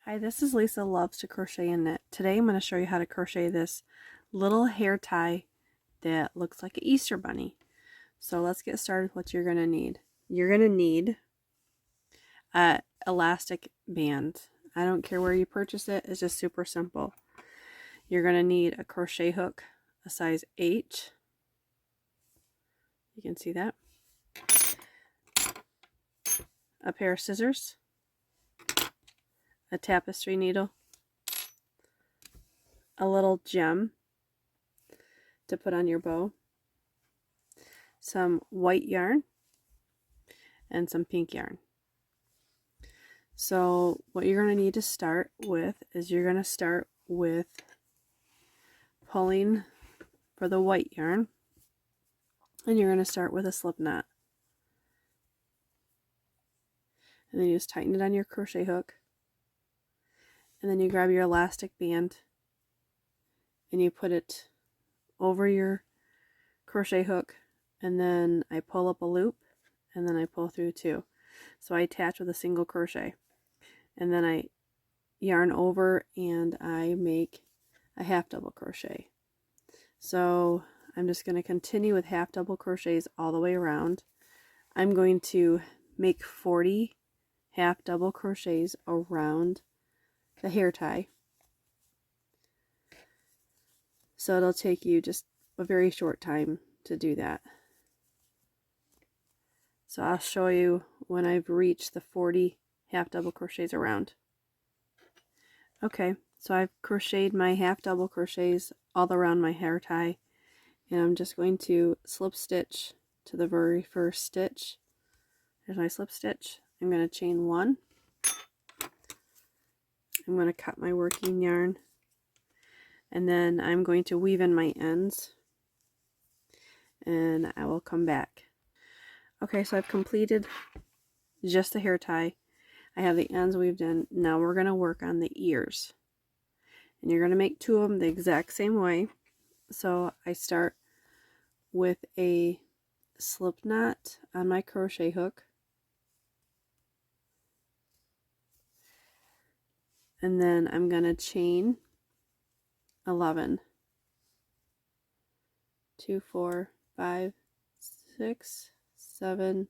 Hi, this is Lisa Loves to Crochet and Knit. Today I'm going to show you how to crochet this little hair tie that looks like an Easter bunny. So let's get started with what you're going to need. You're going to need a elastic band. I don't care where you purchase it, it's just super simple. You're going to need a crochet hook, a size 8. You can see that. A pair of scissors, a tapestry needle, a little gem to put on your bow, some white yarn, and some pink yarn. So what you're going to need to start with is you're going to start with pulling for the white yarn, and you're going to start with a slip knot, and then you just tighten it on your crochet hook, and then you grab your elastic band and you put it over your crochet hook, and then I pull up a loop and then I pull through 2. So I attach with a single crochet, and then I yarn over and I make a half double crochet. So I'm just going to continue with half double crochets all the way around. I'm going to make 40 half double crochets around the hair tie. So it'll take you just a very short time to do that. So I'll show you when I've reached the 40 half double crochets around. Okay, so I've crocheted my half double crochets all around my hair tie, and I'm just going to slip stitch to the very first stitch. There's my slip stitch. I'm going to chain 1. I'm going to cut my working yarn, and then I'm going to weave in my ends, and I will come back. Okay, so I've completed just the hair tie. I have the ends weaved in. Now we're going to work on the ears, and you're going to make 2 of them the exact same way. So I start with a slip knot on my crochet hook, and then I'm going to chain 11, 2, 4, 5, 6, 7,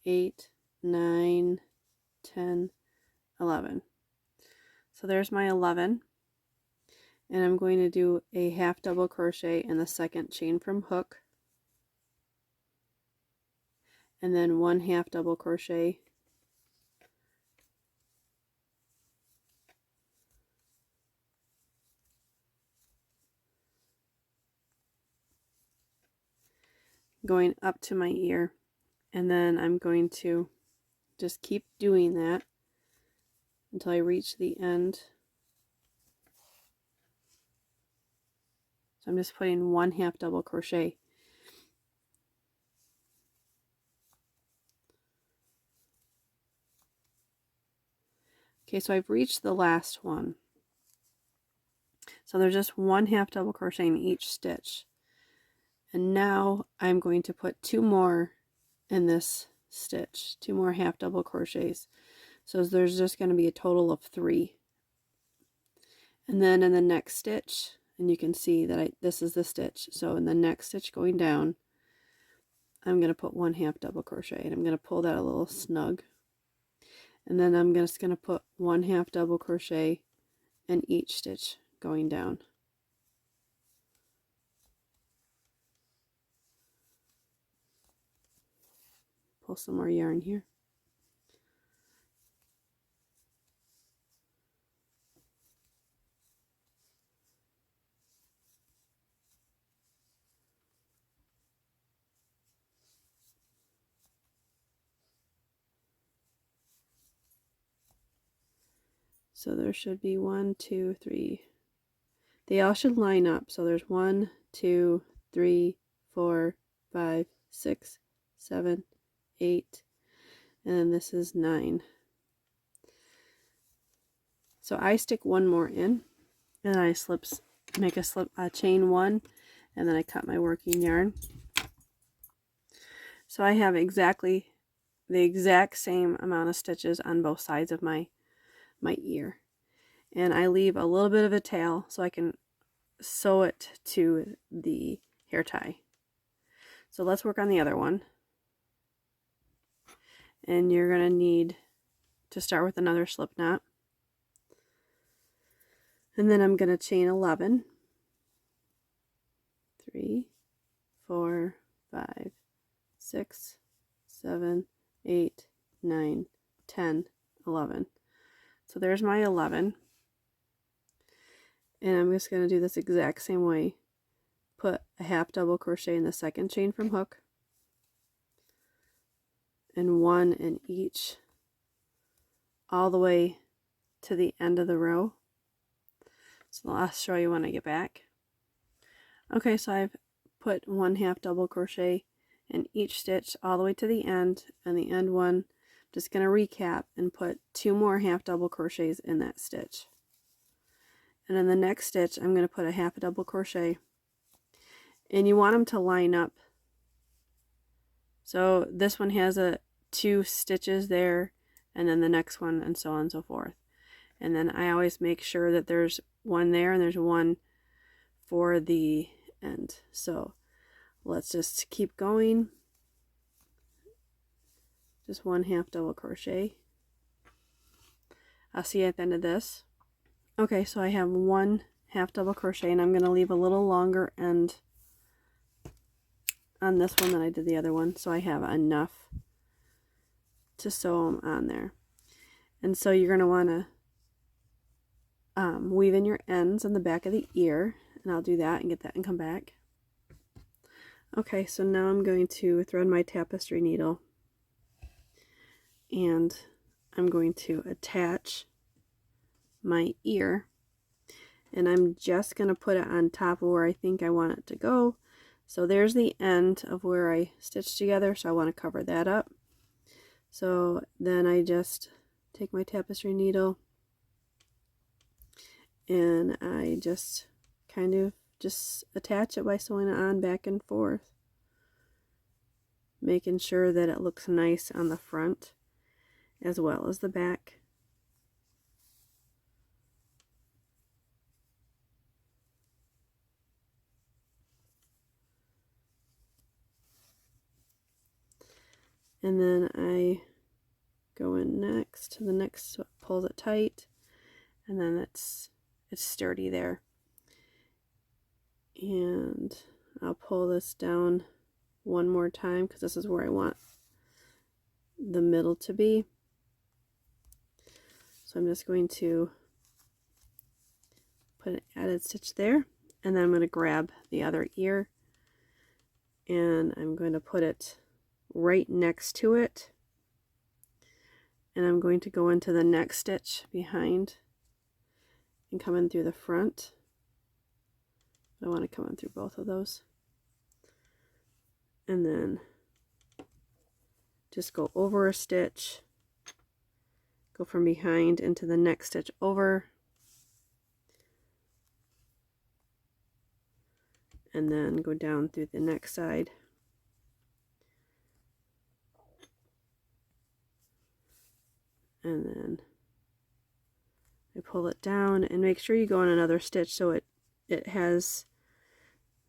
8, 9, 10, 11. So there's my 11, and I'm going to do a half double crochet in the second chain from hook, and then 1 half double crochet, going up to my ear, and then I'm going to just keep doing that until I reach the end. So I'm just putting 1 half double crochet. Okay, so I've reached the last one. So there's just 1 half double crochet in each stitch. And now I'm going to put 2 more in this stitch, 2 more half double crochets. So there's just going to be a total of 3. And then in the next stitch, and you can see that this is the stitch. So in the next stitch going down, I'm going to put 1 half double crochet, and I'm going to pull that a little snug. And then I'm just going to put 1 half double crochet in each stitch going down. Pull some more yarn here. So there should be 1, 2, 3. They all should line up. So there's 1, 2, 3, 4, 5, 6, 7, 8, and then this is 9. So I stick 1 more in, and then I make a chain 1, and then I cut my working yarn. So I have exactly the exact same amount of stitches on both sides of my ear. and I leave a little bit of a tail so I can sew it to the hair tie. So let's work on the other one. And you're going to need to start with another slip knot. And then I'm going to chain 11. 3, 4, 5, 6, 7, 8, 9, 10, 11. So there's my 11. And I'm just going to do this exact same way. Put a half double crochet in the second chain from hook, and one in each, all the way to the end of the row. So I'll show you when I get back. Okay, so I've put one half double crochet in each stitch all the way to the end, and the end one, I'm just going to recap and put 2 more half double crochets in that stitch. And in the next stitch, I'm going to put a half double crochet, and you want them to line up. So this one has 2 stitches there, and then the next one, and so on and so forth. And then I always make sure that there's one there and there's one for the end. So let's just keep going. Just one half double crochet. I'll see you at the end of this. Okay, so I have one half double crochet, and I'm going to leave a little longer end on this one than I did the other one, so I have enough to sew them on there. And so you're going to want to weave in your ends on the back of the ear, and I'll do that and get that and come back. Okay, so now I'm going to thread my tapestry needle, and I'm going to attach my ear, and I'm just going to put it on top of where I think I want it to go. So there's the end of where I stitched together, so I want to cover that up. So then I just take my tapestry needle, and I just kind of just attach it by sewing it on back and forth, making sure that it looks nice on the front as well as the back. And then I go in next to the next, pulls it tight, and then it's sturdy there. And I'll pull this down one more time because this is where I want the middle to be. So I'm just going to put an added stitch there, and then I'm going to grab the other ear, and I'm going to put it right next to it, and I'm going to go into the next stitch behind and come in through the front. I want to come in through both of those, and then just go over a stitch, go from behind into the next stitch over, and then go down through the next side. And then I pull it down, and make sure you go in another stitch so it has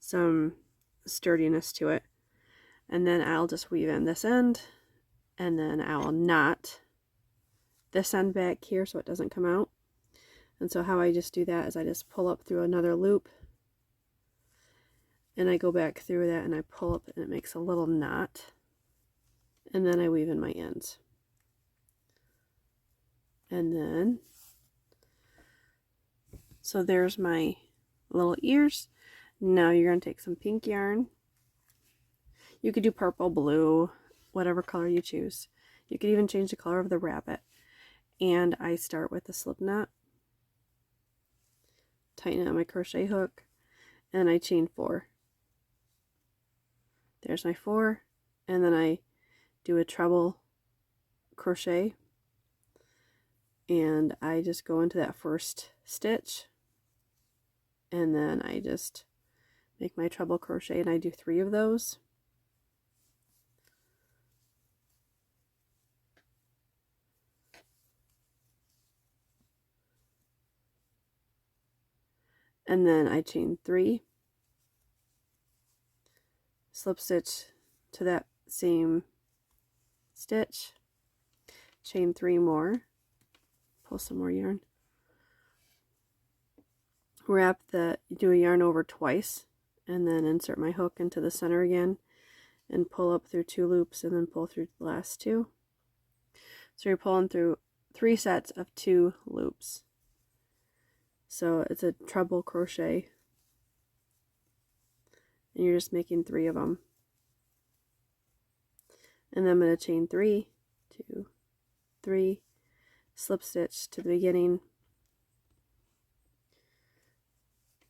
some sturdiness to it. And then I'll just weave in this end, and then I'll knot this end back here so it doesn't come out. And so how I just do that is I just pull up through another loop, and I go back through that, and I pull up, and it makes a little knot, and then I weave in my ends. And then, so there's my little ears. Now you're going to take some pink yarn. You could do purple, blue, whatever color you choose. You could even change the color of the rabbit. And I start with a slip knot, tighten it on my crochet hook, and I chain 4. There's my 4, and then I do a treble crochet, and I just go into that first stitch, and then I just make my treble crochet, and I do 3 of those. and then I chain 3, slip stitch to that same stitch, chain 3 more, pull some more yarn, do a yarn over twice, and then insert my hook into the center again and pull up through 2 loops and then pull through the last 2. So you're pulling through 3 sets of 2 loops. So it's a treble crochet, and you're just making 3 of them. And then I'm going to chain 3, 2, 3, slip stitch to the beginning,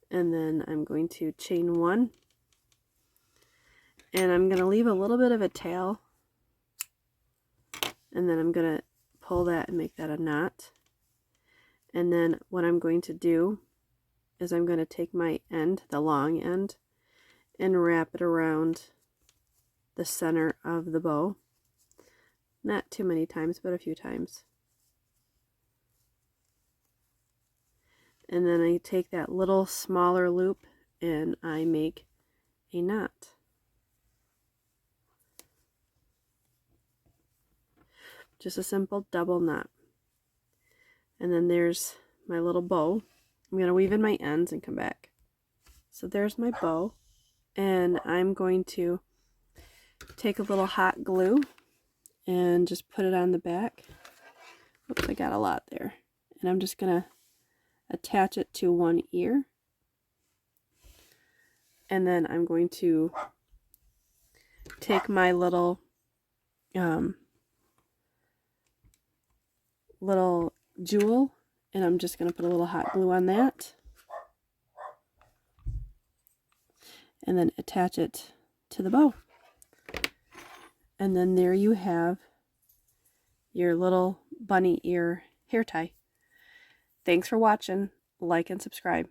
and then I'm going to chain 1, and I'm going to leave a little bit of a tail, and then I'm going to pull that and make that a knot. And then what I'm going to do is I'm going to take my end, the long end, and wrap it around the center of the bow. Not too many times, but a few times. And then I take that little smaller loop and I make a knot. Just a simple double knot. And then there's my little bow. I'm going to weave in my ends and come back. So there's my bow, and I'm going to take a little hot glue and just put it on the back. Oops, I got a lot there. And I'm just going to attach it to one ear. And then I'm going to take my little jewel, and I'm just going to put a little hot glue on that. And then attach it to the bow. And then there you have your little bunny ear hair tie. Thanks for watching. Like and subscribe.